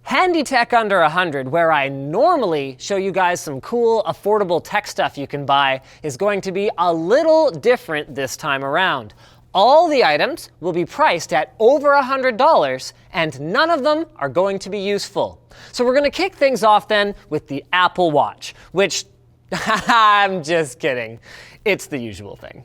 Handy Tech Under 100, where I normally show you guys some cool, affordable tech stuff you can buy, is going to be a little different this time around. All the items will be priced at over $100, and none of them are going to be useful. So we're going to kick things off then with the Apple Watch, which, I'm just kidding, it's the usual thing.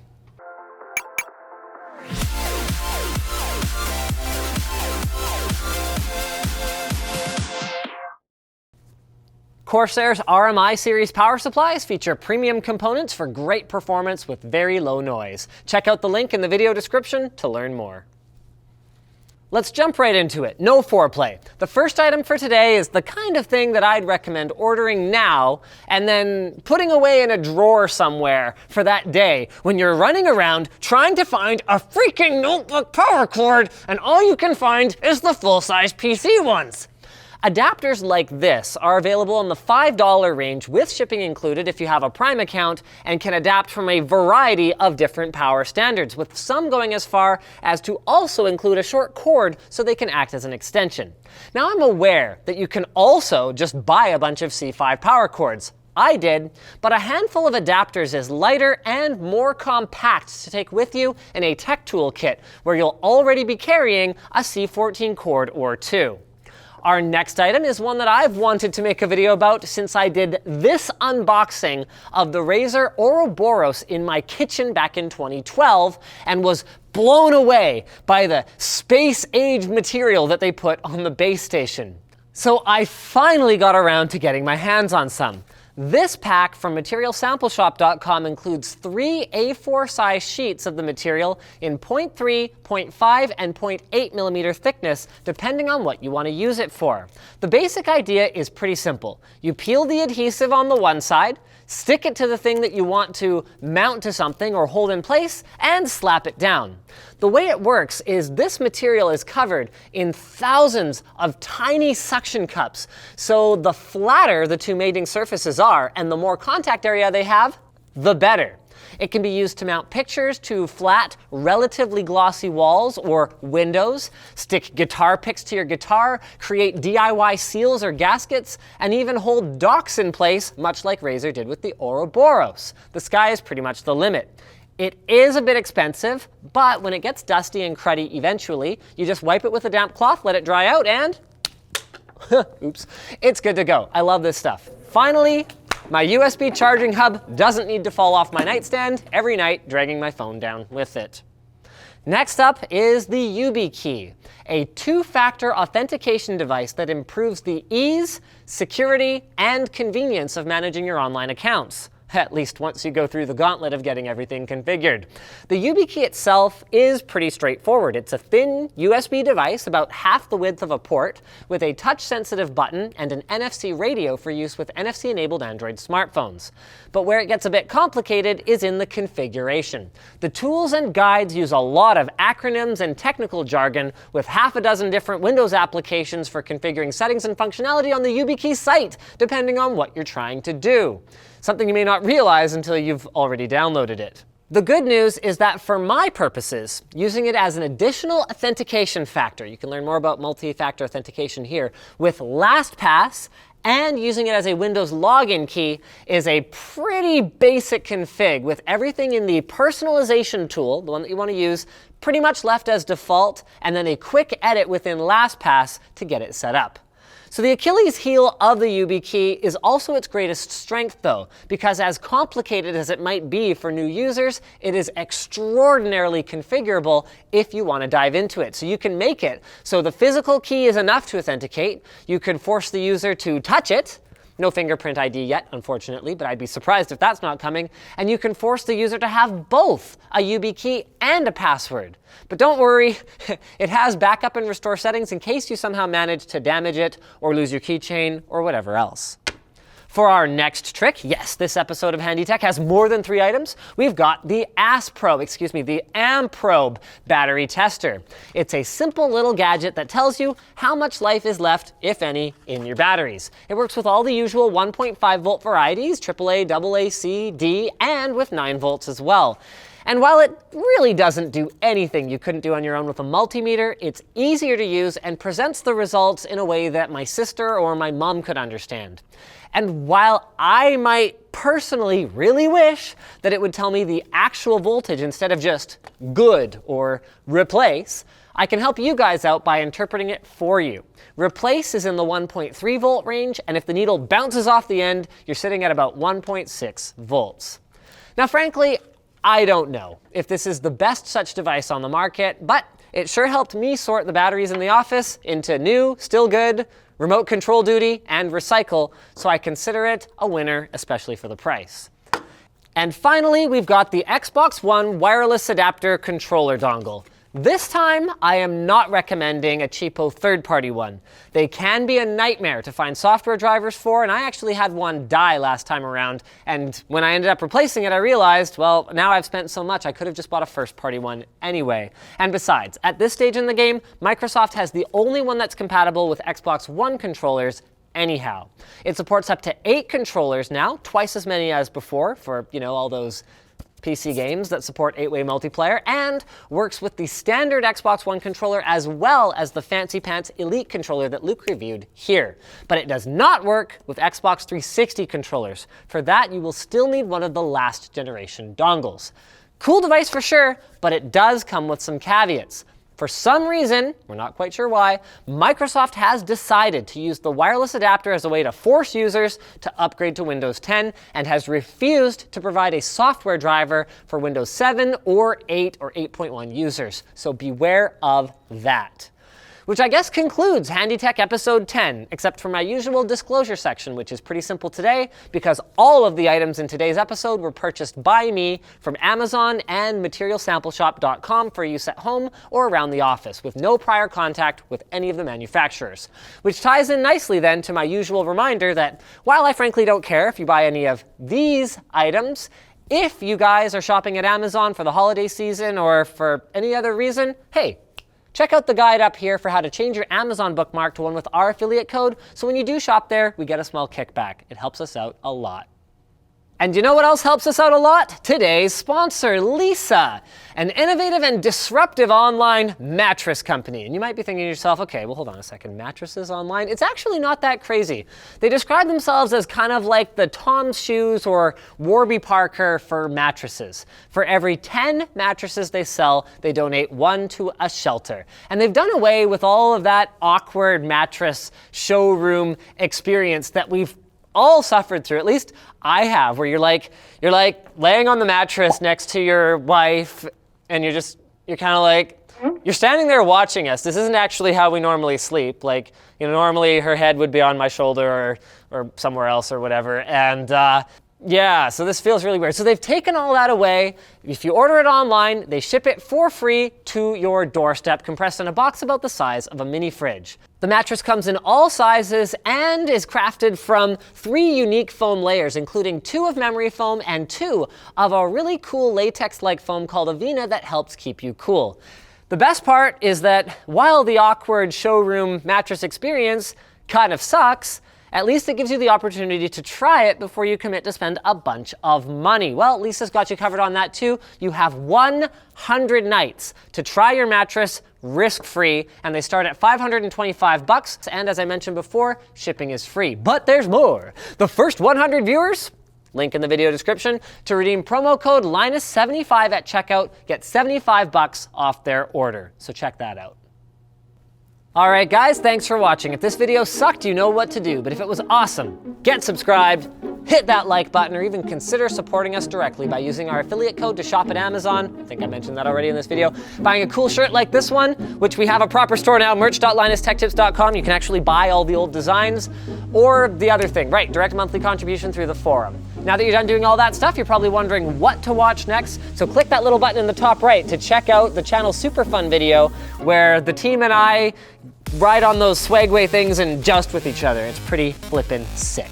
Corsair's RMI series power supplies feature premium components for great performance with very low noise. Check out the link in the video description to learn more. Let's jump right into it. No foreplay. The first item for today is the kind of thing that I'd recommend ordering now and then putting away in a drawer somewhere for that day when you're running around trying to find a freaking notebook power cord and all you can find is the full-size PC ones. Adapters like this are available in the $5 range with shipping included if you have a Prime account and can adapt from a variety of different power standards, with some going as far as to also include a short cord so they can act as an extension. Now I'm aware that you can also just buy a bunch of C5 power cords. I did, but a handful of adapters is lighter and more compact to take with you in a tech toolkit where you'll already be carrying a C14 cord or two. Our next item is one that I've wanted to make a video about since I did this unboxing of the Razer Ouroboros in my kitchen back in 2012 and was blown away by the space-age material that they put on the base station. So I finally got around to getting my hands on some. This pack from MaterialSampleShop.com includes 3 A4 size sheets of the material in 0.3, 0.5, and 0.8 millimeter thickness, depending on what you want to use it for. The basic idea is pretty simple. You peel the adhesive on the one side, stick it to the thing that you want to mount to something or hold in place, and slap it down. The way it works is this material is covered in thousands of tiny suction cups, so the flatter the two mating surfaces are, and the more contact area they have, the better. It can be used to mount pictures to flat, relatively glossy walls or windows, stick guitar picks to your guitar, create DIY seals or gaskets, and even hold docks in place, much like Razer did with the Ouroboros. The sky is pretty much the limit. It is a bit expensive, but when it gets dusty and cruddy eventually, you just wipe it with a damp cloth, let it dry out, and oops, it's good to go. I love this stuff. Finally, my USB charging hub doesn't need to fall off my nightstand every night, dragging my phone down with it. Next up is the Yubikey, a two-factor authentication device that improves the ease, security, and convenience of managing your online accounts. At least once you go through the gauntlet of getting everything configured. The Yubikey itself is pretty straightforward. It's a thin USB device about half the width of a port with a touch-sensitive button and an NFC radio for use with NFC-enabled Android smartphones. But where it gets a bit complicated is in the configuration. The tools and guides use a lot of acronyms and technical jargon with half a dozen different Windows applications for configuring settings and functionality on the Yubikey site, depending on what you're trying to do. Something you may not realize until you've already downloaded it. The good news is that for my purposes, using it as an additional authentication factor, you can learn more about multi-factor authentication here, with LastPass and using it as a Windows login key is a pretty basic config with everything in the personalization tool, the one that you want to use, pretty much left as default, and then a quick edit within LastPass to get it set up. So the Achilles heel of the Yubikey is also its greatest strength though, because as complicated as it might be for new users, it is extraordinarily configurable if you want to dive into it. So you can make it so the physical key is enough to authenticate, you can force the user to touch it, no fingerprint ID yet, unfortunately, but I'd be surprised if that's not coming. And you can force the user to have both a Yubikey and a password. But don't worry, it has backup and restore settings in case you somehow manage to damage it or lose your keychain or whatever else. For our next trick, yes, this episode of Handy Tech has more than 3 items. We've got the the Amprobe battery tester. It's a simple little gadget that tells you how much life is left, if any, in your batteries. It works with all the usual 1.5 volt varieties, AAA, AA, C, D, and with 9 volts as well. And while it really doesn't do anything you couldn't do on your own with a multimeter, it's easier to use and presents the results in a way that my sister or my mom could understand. And while I might personally really wish that it would tell me the actual voltage instead of just good or replace, I can help you guys out by interpreting it for you. Replace is in the 1.3 volt range, and if the needle bounces off the end, you're sitting at about 1.6 volts. Now, frankly, I don't know if this is the best such device on the market, but it sure helped me sort the batteries in the office into new, still good, remote control duty, and recycle, so I consider it a winner, especially for the price. And finally, we've got the Xbox One wireless adapter controller dongle. This time, I am not recommending a cheapo third-party one. They can be a nightmare to find software drivers for, and I actually had one die last time around, and when I ended up replacing it, I realized, well, now I've spent so much, I could have just bought a first-party one anyway. And besides, at this stage in the game, Microsoft has the only one that's compatible with Xbox One controllers anyhow. It supports up to 8 controllers now, twice as many as before for, all those PC games that support 8-way multiplayer, and works with the standard Xbox One controller as well as the Fancy Pants Elite controller that Luke reviewed here. But it does not work with Xbox 360 controllers. For that, you will still need one of the last generation dongles. Cool device for sure, but it does come with some caveats. For some reason, we're not quite sure why, Microsoft has decided to use the wireless adapter as a way to force users to upgrade to Windows 10 and has refused to provide a software driver for Windows 7 or 8 or 8.1 users. So beware of that. Which I guess concludes Handy Tech episode 10, except for my usual disclosure section, which is pretty simple today because all of the items in today's episode were purchased by me from Amazon and MaterialSampleShop.com for use at home or around the office, with no prior contact with any of the manufacturers. Which ties in nicely then to my usual reminder that while I frankly don't care if you buy any of these items, if you guys are shopping at Amazon for the holiday season or for any other reason, hey, check out the guide up here for how to change your Amazon bookmark to one with our affiliate code, so when you do shop there, we get a small kickback. It helps us out a lot. And you know what else helps us out a lot? Today's sponsor, Lisa, an innovative and disruptive online mattress company. And you might be thinking to yourself, okay, well, hold on a second, mattresses online? It's actually not that crazy. They describe themselves as kind of like the Tom's Shoes or Warby Parker for mattresses. For every 10 mattresses they sell, they donate 1 to a shelter. And they've done away with all of that awkward mattress showroom experience that we've all suffered through, at least I have, where you're like laying on the mattress next to your wife and you're kind of like, you're standing there watching us. This isn't actually how we normally sleep. Like, normally her head would be on my shoulder or somewhere else or whatever. And yeah, so this feels really weird. So they've taken all that away. If you order it online, they ship it for free to your doorstep, compressed in a box about the size of a mini fridge. The mattress comes in all sizes and is crafted from 3 unique foam layers, including 2 of memory foam and 2 of a really cool latex-like foam called Avena that helps keep you cool. The best part is that while the awkward showroom mattress experience kind of sucks, at least it gives you the opportunity to try it before you commit to spend a bunch of money. Well, Lisa's got you covered on that too. You have 100 nights to try your mattress risk-free, and they start at $525. And as I mentioned before, shipping is free. But there's more. The first 100 viewers, link in the video description, to redeem promo code Linus75 at checkout, get $75 off their order. So check that out. All right, guys, thanks for watching. If this video sucked, you know what to do. But if it was awesome, get subscribed, hit that like button, or even consider supporting us directly by using our affiliate code to shop at Amazon. I think I mentioned that already in this video. Buying a cool shirt like this one, which we have a proper store now, merch.linustechtips.com. You can actually buy all the old designs. Or the other thing, right, direct monthly contribution through the forum. Now that you're done doing all that stuff, you're probably wondering what to watch next. So click that little button in the top right to check out the channel Super Fun video where the team and I ride on those swagway things and joust with each other. It's pretty flippin' sick.